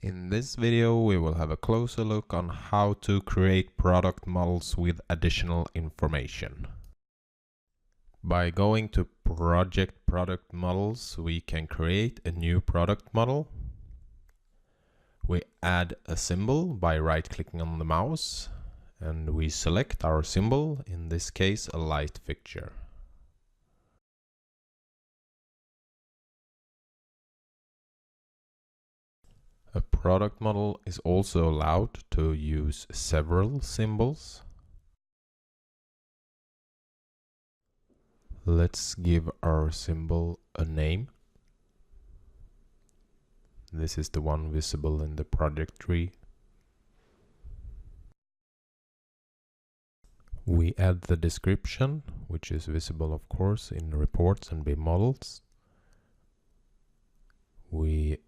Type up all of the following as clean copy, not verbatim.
In this video, we will have a closer look on how to create product models with additional information. By going to Project Product Models, we can create a new product model. We add a symbol by right-clicking on the mouse, and we select our symbol, in this case a light fixture. A product model is also allowed to use several symbols. Let's give our symbol a name. This is the one visible in the project tree. We add the description, which is visible of course in reports and BIM models. We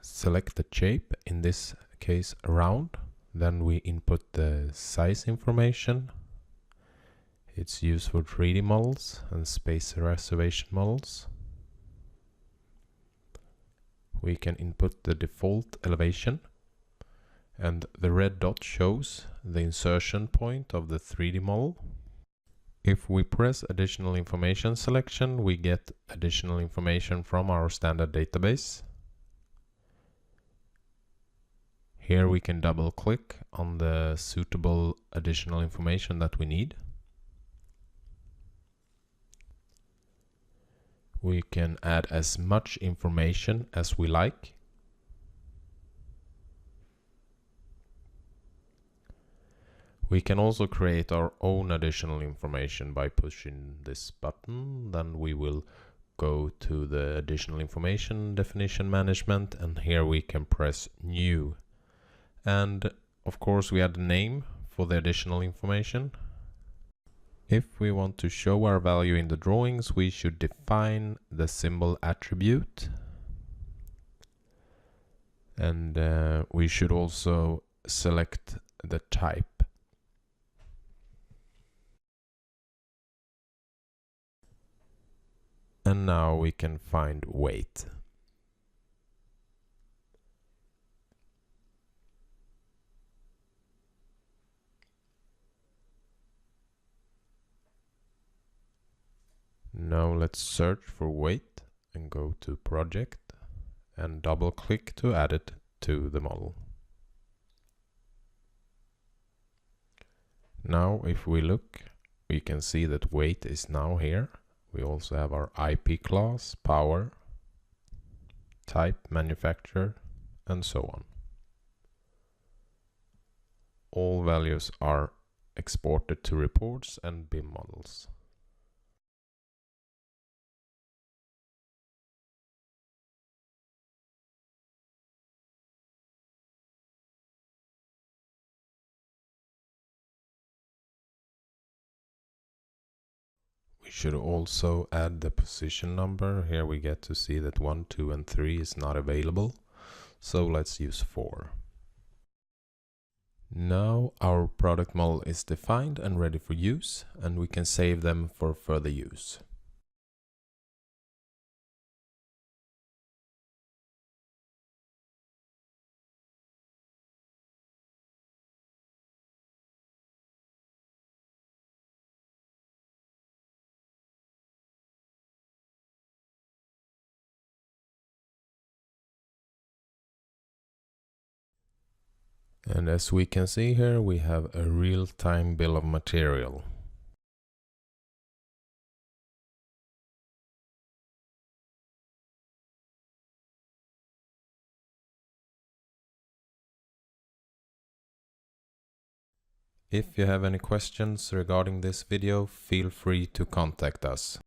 select the shape, in this case round, then we input the size information. It's used for 3D models and space reservation models. We can input the default elevation, and the red dot shows the insertion point of the 3D model. If we press additional information selection, we get additional information from our standard database. Here we can double click on the suitable additional information that we need. We can add as much information as we like. We can also create our own additional information by pushing this button. Then we will go to the additional information definition management, and here we can press new. And of course we add a name for the additional information. If we want to show our value in the drawings, we should define the symbol attribute. And we should also select the type. And now we can find weight. Now let's search for weight and go to project and double click to add it to the model. Now if we look, we can see that weight is now here. We also have our IP class, power, type, manufacturer, and so on. All values are exported to reports and BIM models. We should also add the position number. Here we get to see that 1, 2, and 3 is not available. So let's use 4. Now our product model is defined and ready for use, and we can save them for further use. And as we can see here, we have a real-time bill of material. If you have any questions regarding this video, feel free to contact us.